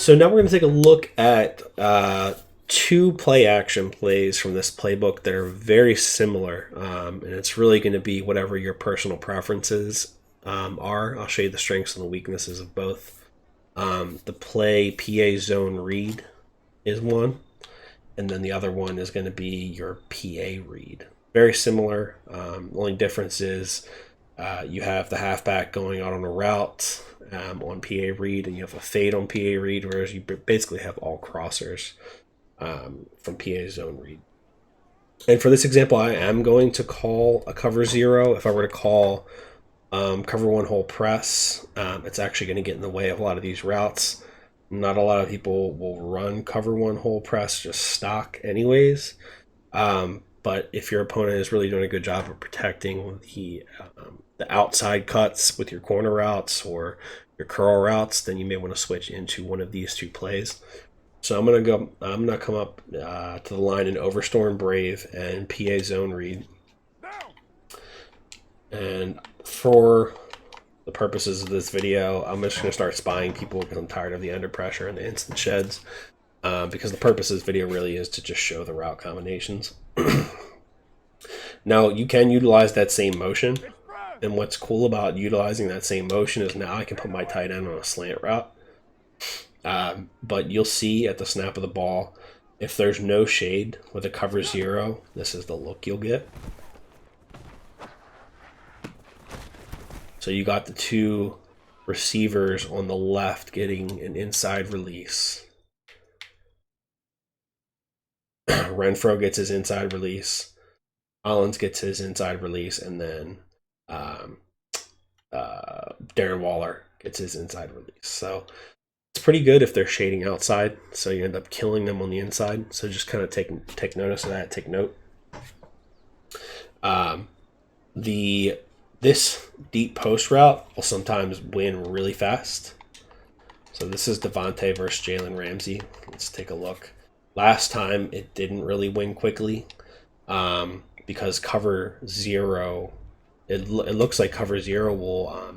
So now we're going to take a look at two play action plays from this playbook that are very similar. And it's really going to be whatever your personal preferences are. I'll show you the strengths and the weaknesses of both. The play PA zone read is one, and then the other one is going to be your PA read. Very similar. Only difference is you have the halfback going out on a route on PA read, and you have a fade on PA read, whereas you basically have all crossers from PA zone read. And for this example, I am going to call a cover zero. If I were to call cover one hole press, it's actually going to get in the way of a lot of these routes. Not a lot of people will run cover one hole press just stock anyways. But if your opponent is really doing a good job of protecting the outside cuts with your corner routes or your curl routes, then you may want to switch into one of these two plays. So I'm gonna come up to the line in Overstorm Brave and PA Zone Read. And for the purposes of this video, I'm just gonna start spying people because I'm tired of the under pressure and the instant sheds. Because the purpose of this video really is to just show the route combinations. Now, you can utilize that same motion, and what's cool about utilizing that same motion is now I can put my tight end on a slant route. But you'll see at the snap of the ball, if there's no shade with a cover zero, this is the look you'll get. So you got the two receivers on the left getting an inside release. Renfro gets his inside release. Collins gets his inside release, and then Darren Waller gets his inside release. So it's pretty good if they're shading outside, so you end up killing them on the inside. So just kind of take notice of that, take note. This deep post route will sometimes win really fast. So this is Devontae versus Jalen Ramsey. Let's take a look. Last time it didn't really win quickly because cover zero, it looks like cover zero will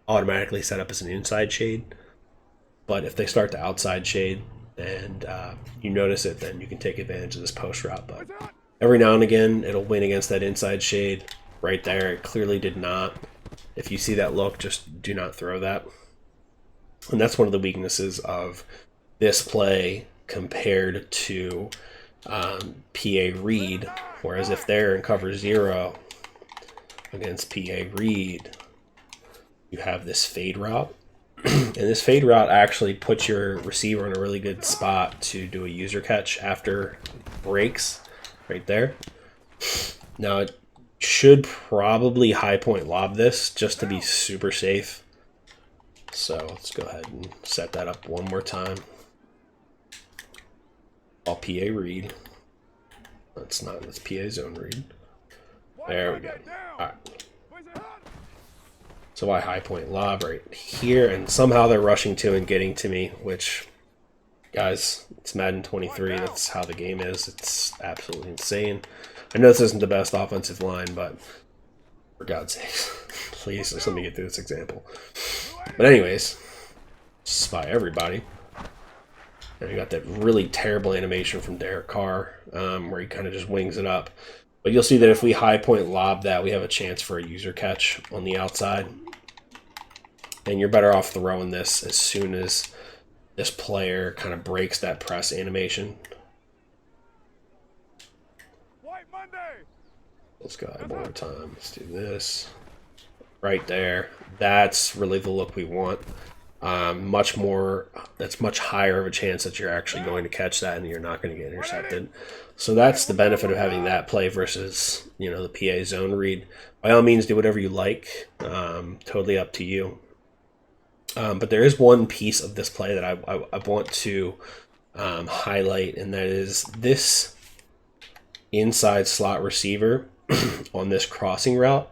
automatically set up as an inside shade. But if they start to outside shade and you notice it, then you can take advantage of this post route. But every now and again, it'll win against that inside shade. Right there, it clearly did not. If you see that look, just do not throw that. And that's one of the weaknesses of this play compared to PA read. Whereas if they're in cover zero against PA read, you have this fade route. And this fade route actually puts your receiver in a really good spot to do a user catch after breaks right there. Now, it should probably high point lob this just to be super safe. So let's go ahead and set that up one more time. I'll PA read. That's not, that's PA zone read. There we go. All right. So I high point lob right here, and somehow they're rushing to and getting to me, which, guys, it's Madden 23. That's how the game is. It's absolutely insane. I know this isn't the best offensive line, but for God's sake, please just let me get through this example. But anyways, spy everybody. And you got that really terrible animation from Derek Carr, where he kind of just wings it up. But you'll see that if we high point lob that, we have a chance for a user catch on the outside. And you're better off throwing this as soon as this player kind of breaks that press animation. Let's go ahead one more time. Let's do this. Right there. That's really the look we want. That's much higher of a chance that you're actually going to catch that and you're not going to get intercepted. So that's the benefit of having that play versus, you know, the PA zone read. By all means, do whatever you like. Totally up to you. But there is one piece of this play that I want to highlight, and that is this inside slot receiver on this crossing route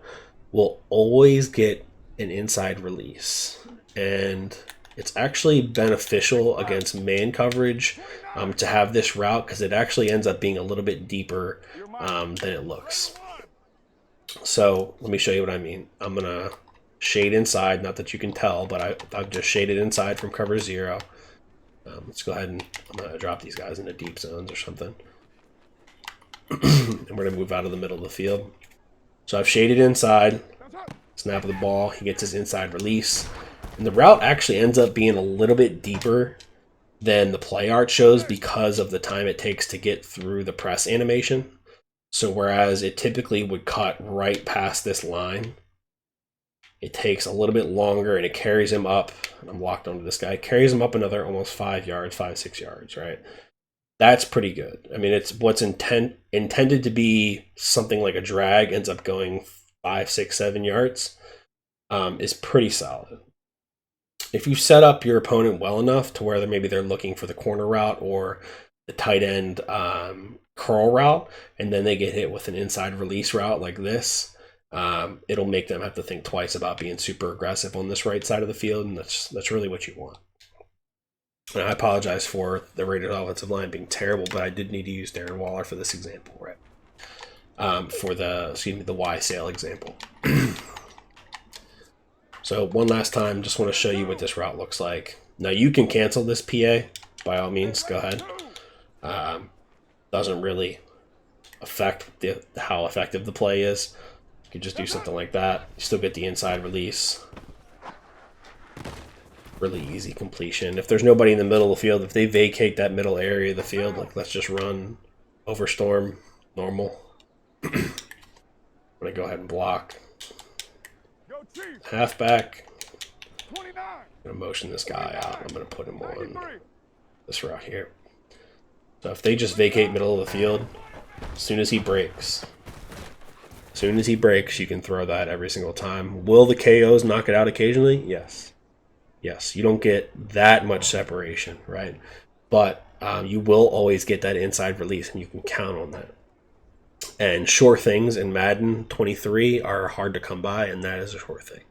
will always get an inside release. And it's actually beneficial against man coverage to have this route because it actually ends up being a little bit deeper than it looks. So let me show you what I mean. I'm going to shade inside, not that you can tell, but I've just shaded inside from cover zero. Let's go ahead and I'm going to drop these guys into deep zones or something. And we're going to move out of the middle of the field. So I've shaded inside. Snap of the ball. He gets his inside release. And the route actually ends up being a little bit deeper than the play art shows because of the time it takes to get through the press animation. So whereas it typically would cut right past this line, it takes a little bit longer and it carries him up. I'm locked onto this guy. Carries him up another almost 5 yards, 5-6 yards, right? That's pretty good. I mean, it's what's intended to be something like a drag ends up going 5, 6, 7 yards. Is pretty solid. If you set up your opponent well enough to where maybe they're looking for the corner route or the tight end curl route, and then they get hit with an inside release route like this, it'll make them have to think twice about being super aggressive on this right side of the field, and that's really what you want. And I apologize for the Raiders offensive line being terrible, but I did need to use Darren Waller for this example, right? For the Y sale example. So one last time, just want to show you what this route looks like. Now you can cancel this PA, by all means, go ahead. Doesn't really affect how effective the play is. You could just do something like that. You still get the inside release. Really easy completion. If there's nobody in the middle of the field, if they vacate that middle area of the field, like let's just run overstorm normal. I'm going to go ahead and block. Halfback. I'm going to motion this guy out. I'm going to put him on this route here. So if they just vacate middle of the field, as soon as he breaks, you can throw that every single time. Will the KOs knock it out occasionally? Yes. Yes, you don't get that much separation, right? But you will always get that inside release, and you can count on that. And sure things in Madden 23 are hard to come by, and that is a sure thing.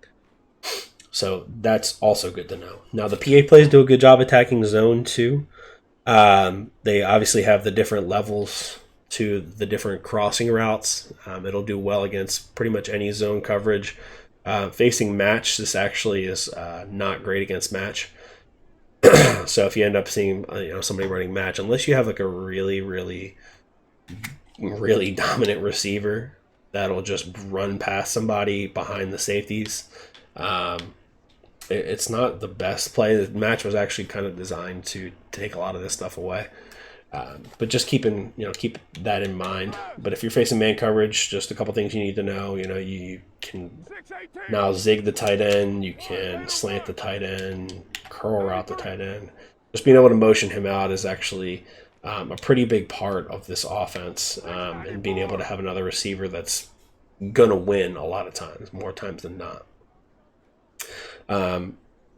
So that's also good to know. Now, the PA plays do a good job attacking zone, too. They obviously have the different levels to the different crossing routes. It'll do well against pretty much any zone coverage. Facing match, this actually is not great against match. So if you end up seeing somebody running match, unless you have like a really, really, really dominant receiver that'll just run past somebody behind the safeties, it's not the best play. The match was actually kind of designed to take a lot of this stuff away. But just keep that in mind. But if you're facing man coverage, just a couple things you need to know. You can now zig the tight end. You can slant the tight end, curl route the tight end. Just being able to motion him out is actually a pretty big part of this offense, and being able to have another receiver that's going to win a lot of times, more times than not.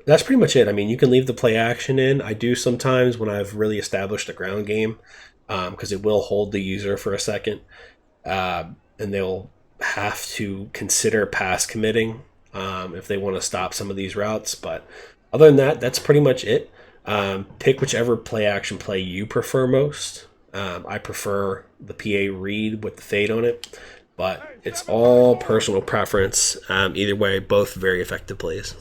That's pretty much it. I mean, you can leave the play action in. I do sometimes when I've really established a ground game, because it will hold the user for a second, and they'll have to consider pass committing if they want to stop some of these routes. But other than that, that's pretty much it. Pick whichever play action play you prefer most. I prefer the PA read with the fade on it, but it's all personal preference. Either way, both very effective plays.